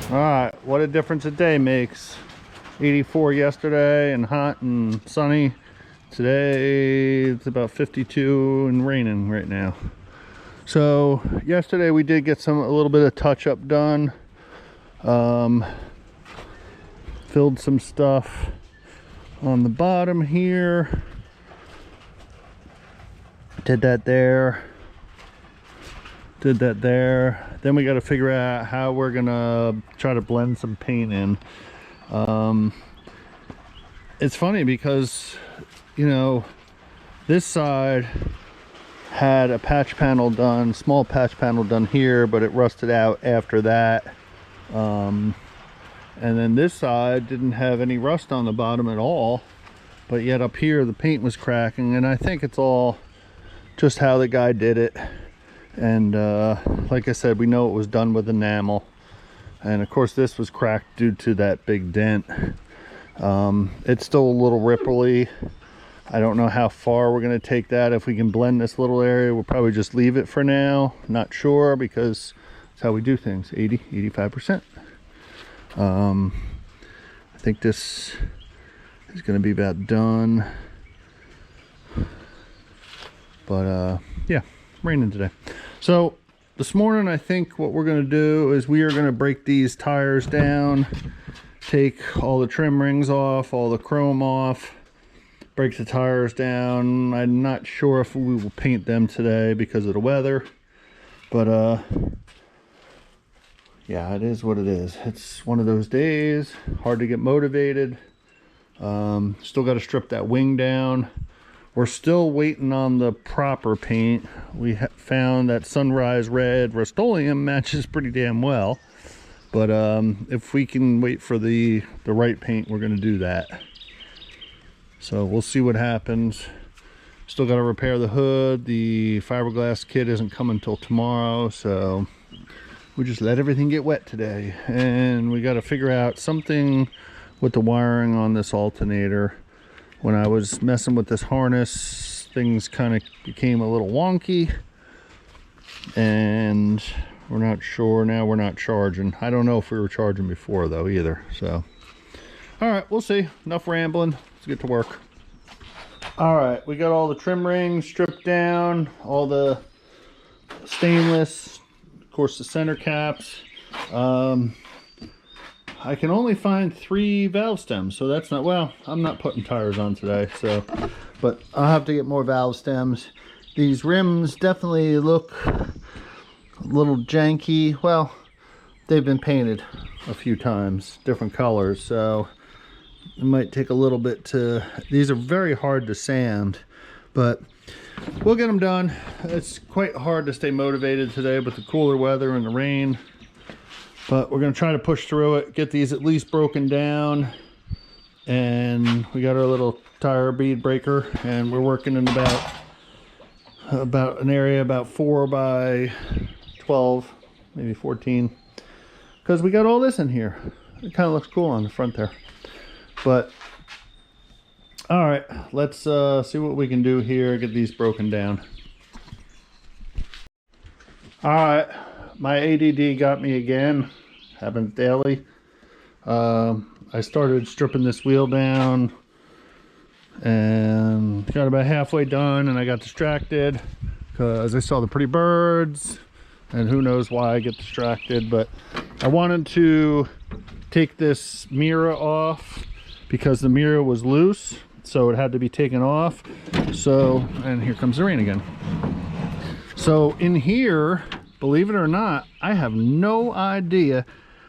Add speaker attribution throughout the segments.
Speaker 1: All right, what a difference a day makes. 84 yesterday and hot and sunny. Today it's about 52 and raining right now. So yesterday we did get a little bit of touch up done. Filled some stuff on the bottom here. Did that there. Did that there. Then we got to figure out how we're gonna try to blend some paint in. It's funny because, you know, this side had a patch panel done, small patch panel done here, but it rusted out after that. And then this side didn't have any rust on the bottom at all, but yet up here the paint was cracking, and I think it's all just how the guy did it. And like I said, we know it was done with enamel, and of course this was cracked due to that big dent. It's still a little ripply. I don't know how far we're going to take that. If we can blend this little area, we'll probably just leave it for now. Not sure, because that's how we do things. 85%. I think this is going to be about done, but yeah, raining today. So this morning I think what we're going to do is we are going to break these tires down, take all the trim rings off, all the chrome off, break the tires down. I'm not sure if we will paint them today because of the weather, but yeah, it is what it is. It's one of those days, hard to get motivated. Still got to strip that wing down. We're still waiting on the proper paint. We found that Sunrise Red Rust-Oleum matches pretty damn well, but if we can wait for the right paint, we're going to do that. So we'll see what happens. Still got to repair the hood. The fiberglass kit isn't coming till tomorrow, so we just let everything get wet today. And we got to figure out something with the wiring on this alternator. When I was messing with this harness, things kind of became a little wonky, and we're not sure. Now we're not charging. I don't know if we were charging before though either. So all right, we'll see. Enough rambling, let's get to work. All right, we got all the trim rings stripped down, all the stainless, of course the center caps. I can only find 3 valve stems, so that's not, well, I'm not putting tires on today, so, but I'll have to get more valve stems. These rims definitely look a little janky. Well, they've been painted a few times, different colors, so it might take a little bit to, these are very hard to sand, but we'll get them done. It's quite hard to stay motivated today with the cooler weather and the rain. But we're going to try to push through it, get these at least broken down. And we got our little tire bead breaker, and we're working in about an area about 4 by 12, maybe 14. Because we got all this in here. It kind of looks cool on the front there. But, all right, let's see what we can do here, get these broken down. All right. My ADD got me again. Happens daily. I started stripping this wheel down and got about halfway done, and I got distracted because I saw the pretty birds, and who knows why I get distracted. But I wanted to take this mirror off because the mirror was loose, so it had to be taken off. So, and here comes the rain again. So in here, believe it or not, I have no idea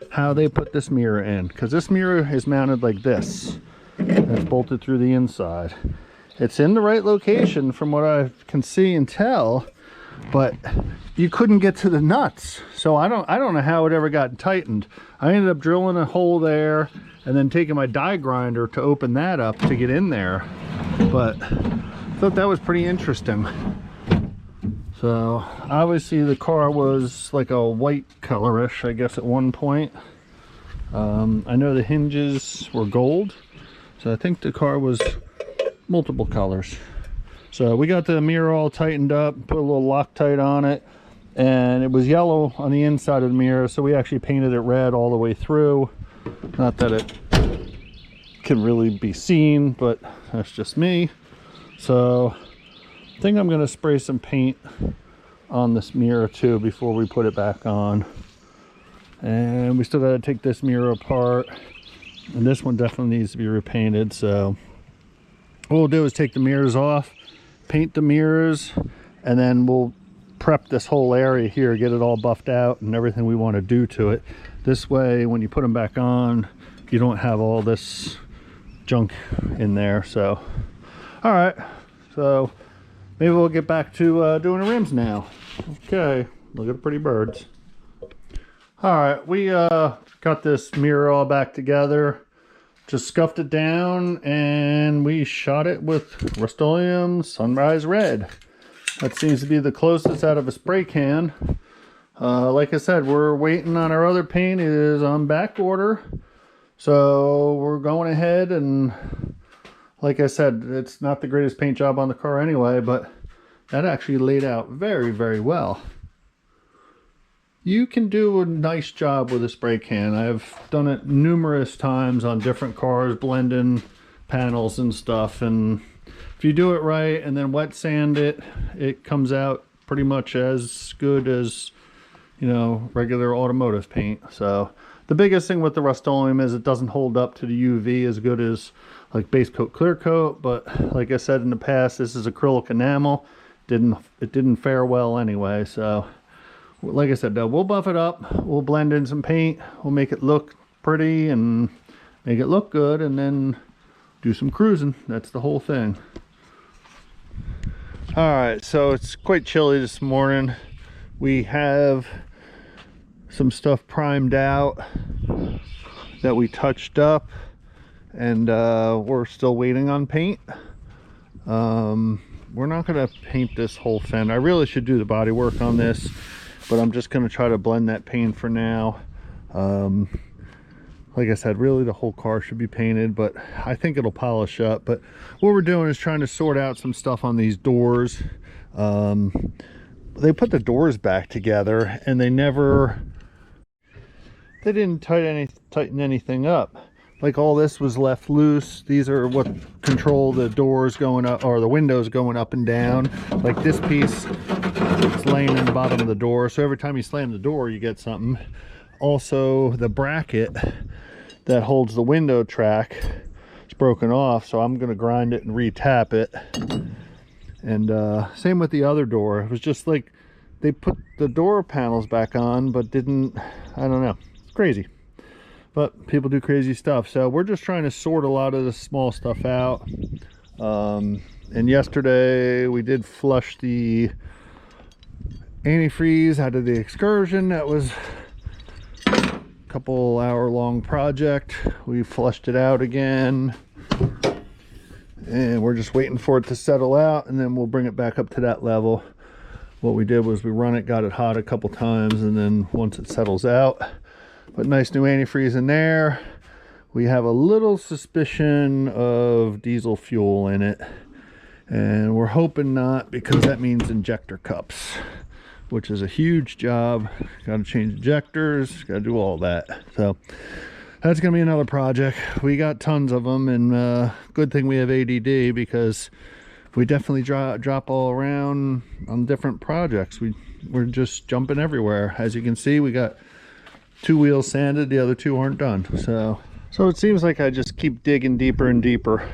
Speaker 1: how they put this mirror in, because this mirror is mounted like this. It's bolted through the inside. It's in the right location from what I can see and tell, but you couldn't get to the nuts. So I don't know how it ever got tightened. I ended up drilling a hole there and then taking my die grinder to open that up to get in there. But I thought that was pretty interesting. So obviously the car was like a white colorish, I guess, at one point. I know the hinges were gold, so I think the car was multiple colors. So we got the mirror all tightened up, put a little Loctite on it, and it was yellow on the inside of the mirror, so we actually painted it red all the way through. Not that it can really be seen, but that's just me. So I think I'm going to spray some paint on this mirror too before we put it back on. And we still got to take this mirror apart, and this one definitely needs to be repainted. So what we'll do is take the mirrors off, paint the mirrors, and then we'll prep this whole area here, get it all buffed out and everything we want to do to it. This way when you put them back on, you don't have all this junk in there. So all right, so maybe we'll get back to doing the rims now. Okay, look at the pretty birds. All right, we got this mirror all back together, just scuffed it down, and we shot it with Rust-Oleum Sunrise Red. That seems to be the closest out of a spray can. Like I said, we're waiting on our other paint. It is on back order, so we're going ahead, and like I said, it's not the greatest paint job on the car anyway, but that actually laid out very, very well. You can do a nice job with a spray can. I've done it numerous times on different cars, blending panels and stuff, and if you do it right and then wet sand it, it comes out pretty much as good as, you know, regular automotive paint. So the biggest thing with the Rust-Oleum is it doesn't hold up to the UV as good as like base coat, clear coat, but like I said in the past, this is acrylic enamel. It didn't fare well anyway. So like I said, we'll buff it up, we'll blend in some paint, we'll make it look pretty and make it look good, and then do some cruising. That's the whole thing. All right, so it's quite chilly this morning. We have some stuff primed out that we touched up, and we're still waiting on paint. We're not gonna paint this whole fender. I really should do the body work on this, but I'm just gonna try to blend that paint for now. Like I said, really the whole car should be painted, but I think it'll polish up. But what we're doing is trying to sort out some stuff on these doors. They put the doors back together and they didn't tighten anything up. Like all this was left loose. These are what control the doors going up, or the windows going up and down. Like this piece, it's laying in the bottom of the door, so every time you slam the door you get something. Also the bracket that holds the window track is broken off, so I'm going to grind it and re-tap it. And same with the other door. It was just like they put the door panels back on but didn't, I don't know, it's crazy, but people do crazy stuff. So we're just trying to sort a lot of the small stuff out. And yesterday we did flush the antifreeze out of the excursion. That was couple hour long project. We flushed it out again, and we're just waiting for it to settle out, and then we'll bring it back up to that level. What we did was we run it, got it hot a couple times, and then once it settles out, put nice new antifreeze in there. We have a little suspicion of diesel fuel in it, and we're hoping not, because that means injector cups, which is a huge job. Got to change injectors, got to do all that. So that's gonna be another project. We got tons of them, and good thing we have ADD, because we definitely drop all around on different projects. We're just jumping everywhere. As you can see, we got 2 wheels sanded, the other 2 aren't done. So it seems like I just keep digging deeper and deeper.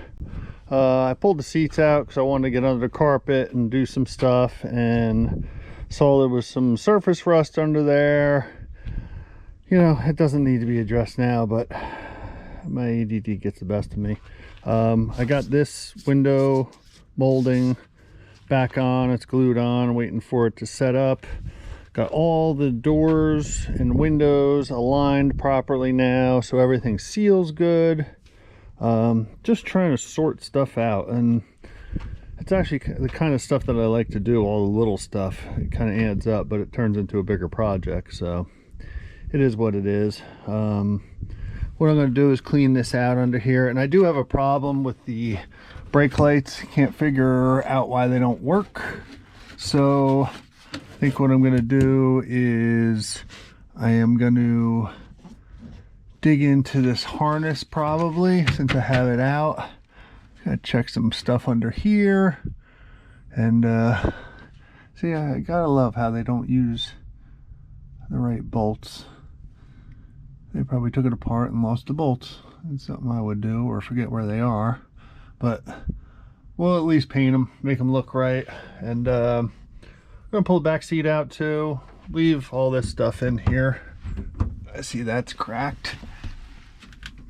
Speaker 1: I pulled the seats out because I wanted to get under the carpet and do some stuff, and saw there was some surface rust under there. You know, it doesn't need to be addressed now, but my ADD gets the best of me. I got this window molding back on. It's glued on, waiting for it to set up. Got all the doors and windows aligned properly now, so everything seals good. Just trying to sort stuff out, and it's actually the kind of stuff that I like to do, all the little stuff. It kind of adds up, but it turns into a bigger project, so it is what it is. What I'm going to do is clean this out under here, and I do have a problem with the brake lights. Can't figure out why they don't work, so I think what I'm going to do is I am going to dig into this harness probably, since I have it out. Gotta check some stuff under here. And see, I gotta love how they don't use the right bolts. They probably took it apart and lost the bolts. It's something I would do, or forget where they are. But we'll at least paint them, make them look right. And I'm gonna pull the back seat out too. Leave all this stuff in here. I see that's cracked.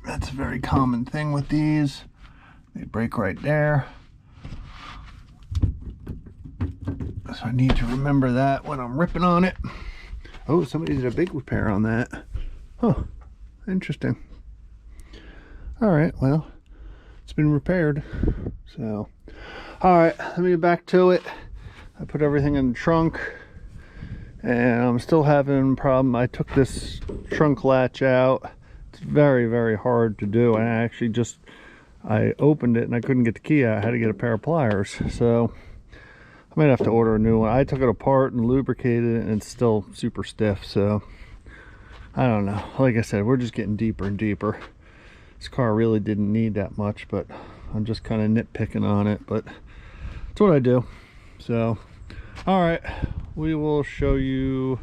Speaker 1: That's a very common thing with these. They break right there. So I need to remember that when I'm ripping on it. Oh, somebody did a big repair on that. Huh, interesting. All right, well, it's been repaired. So, all right, let me get back to it. I put everything in the trunk, and I'm still having a problem. I took this trunk latch out. It's very, very hard to do. And I opened it and I couldn't get the key out. I had to get a pair of pliers. So I might have to order a new one. I took it apart and lubricated it, and it's still super stiff. So I don't know. Like I said, we're just getting deeper and deeper. This car really didn't need that much, but I'm just kind of nitpicking on it. But it's what I do. So, all right, we will show you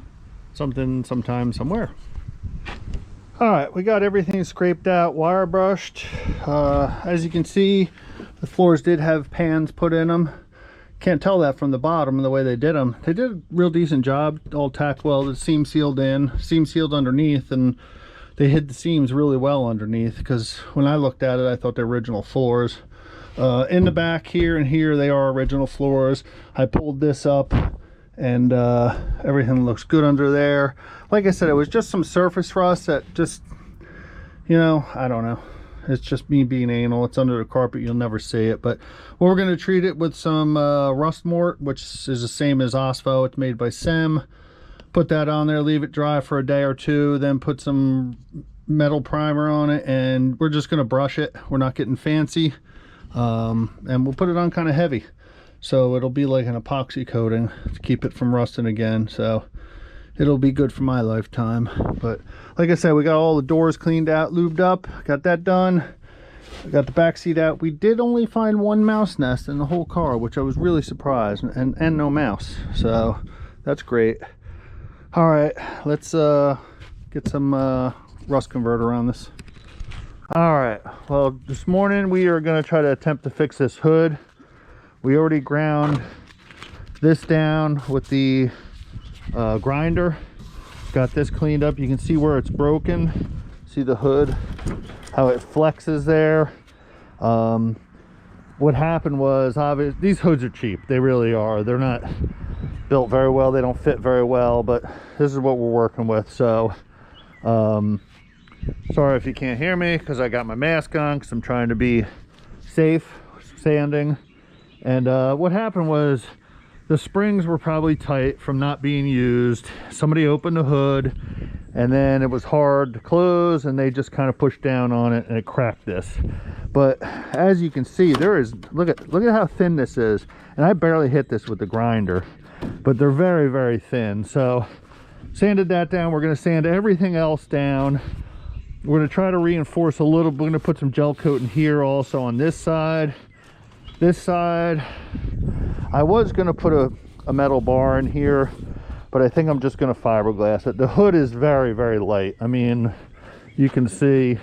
Speaker 1: something sometime somewhere. All right, we got everything scraped out, wire brushed. As you can see, the floors did have pans put in them. Can't tell that from the bottom and the way they did them. They did a real decent job, all tack welded, seam sealed in, seam sealed underneath, and they hid the seams really well underneath, because when I looked at it, I thought they're original floors. In the back here and here, they are original floors. I pulled this up, and everything looks good under there. Like I said, it was just some surface rust that just, you know, I don't know. It's just me being anal. It's under the carpet, you'll never see it. But we're going to treat it with some rust mort, which is the same as Ospo. It's made by Sem. Put that on there, leave it dry for a day or two, then put some metal primer on it, and we're just going to brush it. We're not getting fancy. And we'll put it on kind of heavy, so it'll be like an epoxy coating to keep it from rusting again. So it'll be good for my lifetime. But like I said, we got all the doors cleaned out, lubed up, got that done. I got the back seat out. We did only find one mouse nest in the whole car, which I was really surprised, and no mouse, so that's great. All right, let's get some rust converter on this. All right, well, this morning we are going to try to attempt to fix this hood. We already ground this down with the grinder. Got this cleaned up. You can see where it's broken. See the hood, how it flexes there. What happened was, obviously, these hoods are cheap. They really are. They're not built very well. They don't fit very well, but this is what we're working with. So sorry if you can't hear me, because I got my mask on, because I'm trying to be safe sanding. And what happened was, the springs were probably tight from not being used. Somebody opened the hood, and then it was hard to close, and they just kind of pushed down on it, and it cracked this. But as you can see, there is, look at how thin this is. And I barely hit this with the grinder, but they're very, very thin. So sanded that down. We're going to sand everything else down. We're going to try to reinforce a little. We're going to put some gel coat in here also on this side. This side, I was going to put a metal bar in here, but I think I'm just going to fiberglass it. The hood is very, very light. I mean, you can see,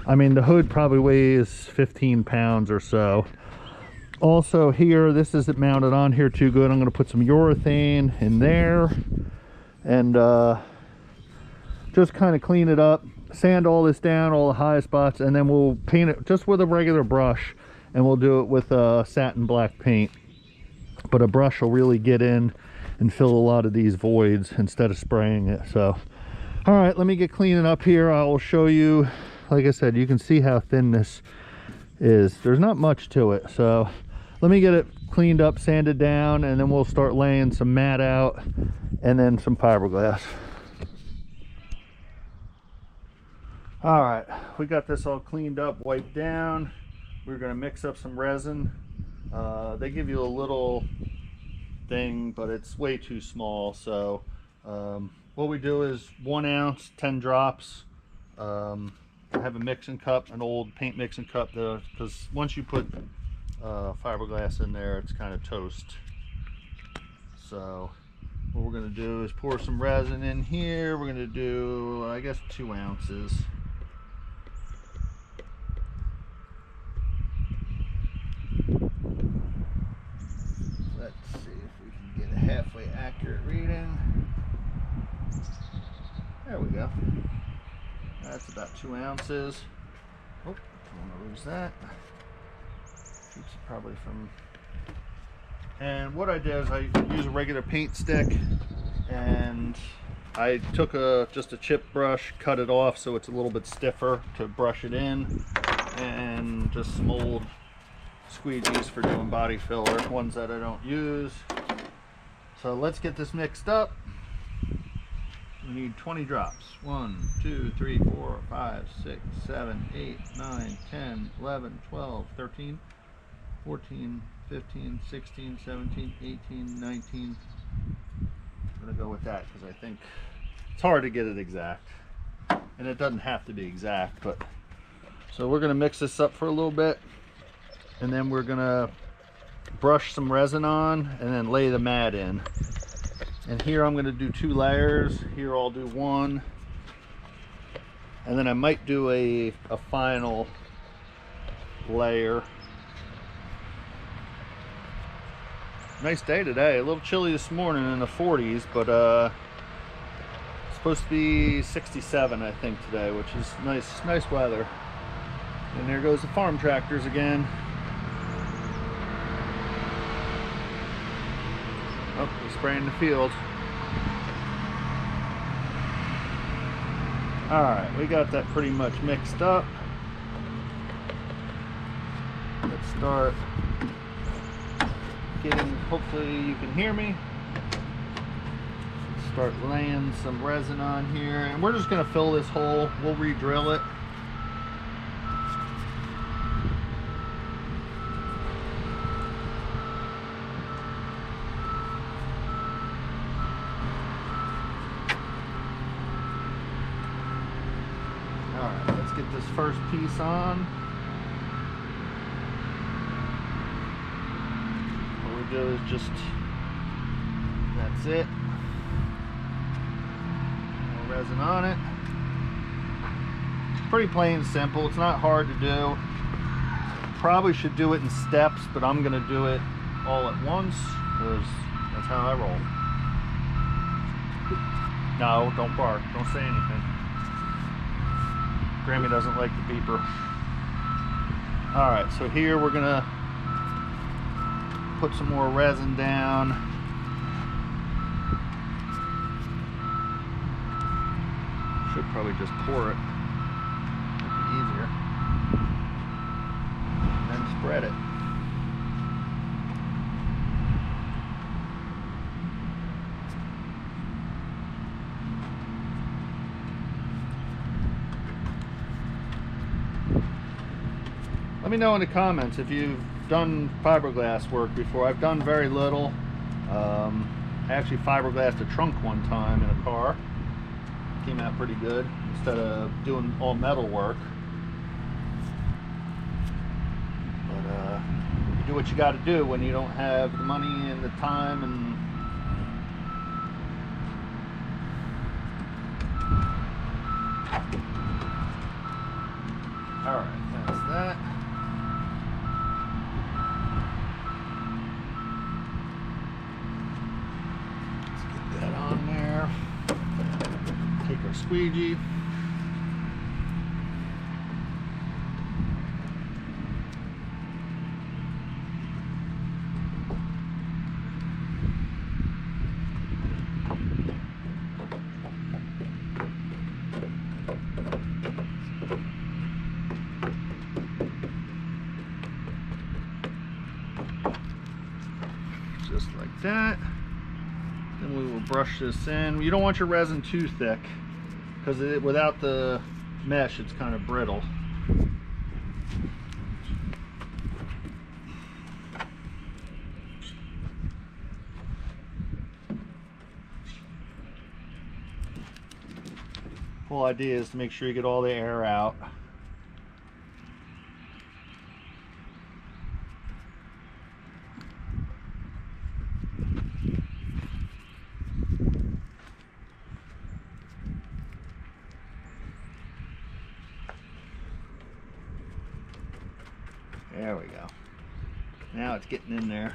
Speaker 1: I mean, the hood probably weighs 15 pounds or so. Also here, this isn't mounted on here too good. I'm going to put some urethane in there, and just kind of clean it up, sand all this down, all the high spots, and then we'll paint it just with a regular brush, and we'll do it with satin black paint. But a brush will really get in and fill a lot of these voids instead of spraying it. So all right, let me get cleaning up here. I will show you. Like I said, you can see how thin this is. There's not much to it. So let me get it cleaned up, sanded down, and then we'll start laying some mat out and then some fiberglass. All right, we got this all cleaned up, wiped down. We're going to mix up some resin. They give you a little thing, but it's way too small. So what we do is 1 ounce, 10 drops. I have a mixing cup, an old paint mixing cup, because once you put fiberglass in there, it's kind of toast. So what we're going to do is pour some resin in here. We're going to do, I guess, 2 ounces. Let's see if we can get a halfway accurate reading. There we go. That's about 2 ounces. Oh, don't want to lose that. Keeps it probably from... And what I did is I use a regular paint stick, and I took just a chip brush, cut it off so it's a little bit stiffer to brush it in, and just some old squeegees for doing body filler, ones that I don't use. So let's get this mixed up. We need 20 drops. 1, 2, 3, 4, 5, 6, 7, 8, 9, 10, 11, 12, 13, 14, 15, 16, 17, 18, 19. I'm gonna go with that because I think it's hard to get it exact, and it doesn't have to be exact. But so we're gonna mix this up for a little bit, and then we're gonna brush some resin on and then lay the mat in. And here I'm gonna do 2 layers. Here I'll do 1, and then I might do a final layer. Nice day today. A little chilly this morning in the 40s, but it's supposed to be 67, I think, today, which is nice weather. And there goes the farm tractors again. Oh, they're spraying the field. All right, we got that pretty much mixed up. Let's start getting, hopefully you can hear me. Start laying some resin on here, and we're just going to fill this hole. We'll re-drill it. Alright, let's get this first piece on. Do is just, that's it, more resin on it. Pretty plain and simple. It's not hard to do. Probably should do it in steps, but I'm gonna do it all at once because that's how I roll. No, don't bark, don't say anything. Grammy doesn't like the beeper. All right, so here we're gonna put some more resin down. Should probably just pour it. Make it easier. And then spread it. Let me know in the comments if you've done fiberglass work before. I've done very little. I actually fiberglassed a trunk one time in a car. Came out pretty good instead of doing all metal work. But you do what you got to do when you don't have the money and the time. And all right, that's that. Take our squeegee. Just like that. Then we will brush this in. You don't want your resin too thick because without the mesh it's kind of brittle. whole idea is to make sure you get all the air out. There we go. Now it's getting in there.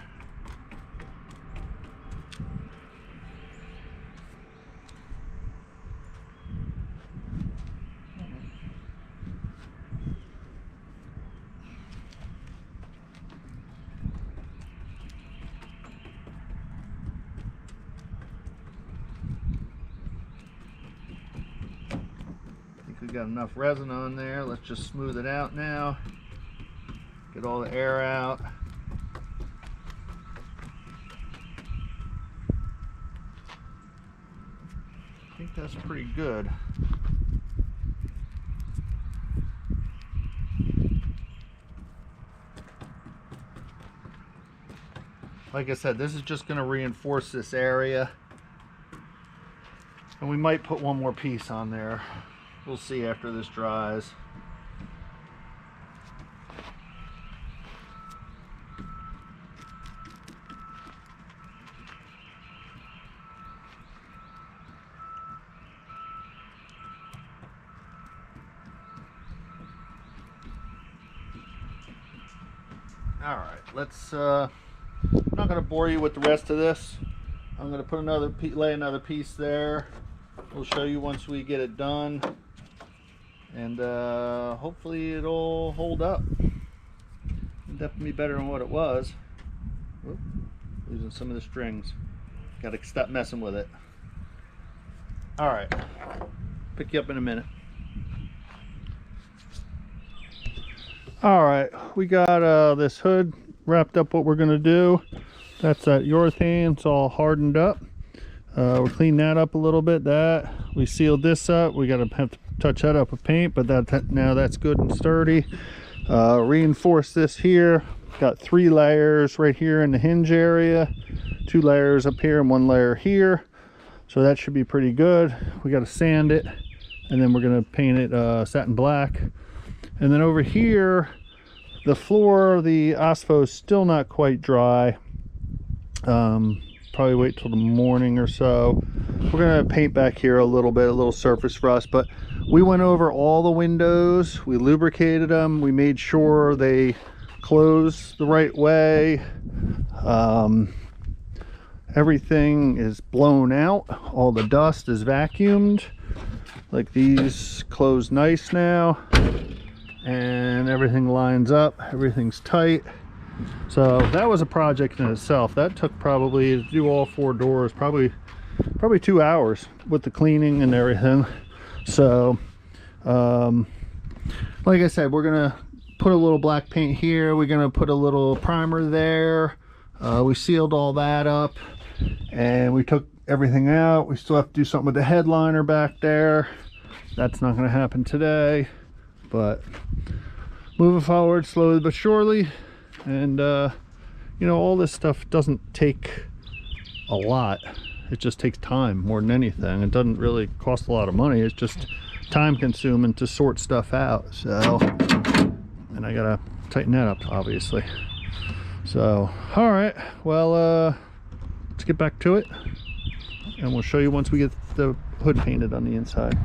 Speaker 1: I think we got enough resin on there. Let's just smooth it out now. Get all the air out. I think that's pretty good. Like I said, this is just going to reinforce this area. And we might put one more piece on there. We'll see after this dries. All right, let's I'm not going to bore you with the rest of this. I'm going to put another lay another piece there. We'll show you once we get it done, and hopefully it'll hold up. It'll definitely be better than what it was. Whoop, losing some of the strings. Got to stop messing with it. All right, pick you up in a minute. All right, we got this hood wrapped up. What we're gonna do, that's that urethane. It's all hardened up. We'll clean that up a little bit. That we sealed this up. We gotta have to touch that up with paint, but now that's good and sturdy. Reinforce this here. Got 3 layers right here in the hinge area, 2 layers up here and 1 layer here. So that should be pretty good. We gotta sand it, and then we're gonna paint it satin black. And then over here, the floor, the asphalt is still not quite dry. Probably wait till the morning or so. We're gonna paint back here a little surface rust, but we went over all the windows, we lubricated them, we made sure they close the right way. Everything is blown out, all the dust is vacuumed. Like these close nice now. And everything lines up, everything's tight. So that was a project in itself. That took probably, to do all 4 doors, probably 2 hours with the cleaning and everything. So like I said, we're gonna put a little black paint here, we're gonna put a little primer there. We sealed all that up and we took everything out. We still have to do something with the headliner back there. That's not gonna happen today, but moving forward slowly but surely. And you know, all this stuff doesn't take a lot. It just takes time more than anything. It doesn't really cost a lot of money. It's just time consuming to sort stuff out. So, and I gotta tighten that up obviously. So all right, well let's get back to it, and we'll show you once we get the hood painted on the inside.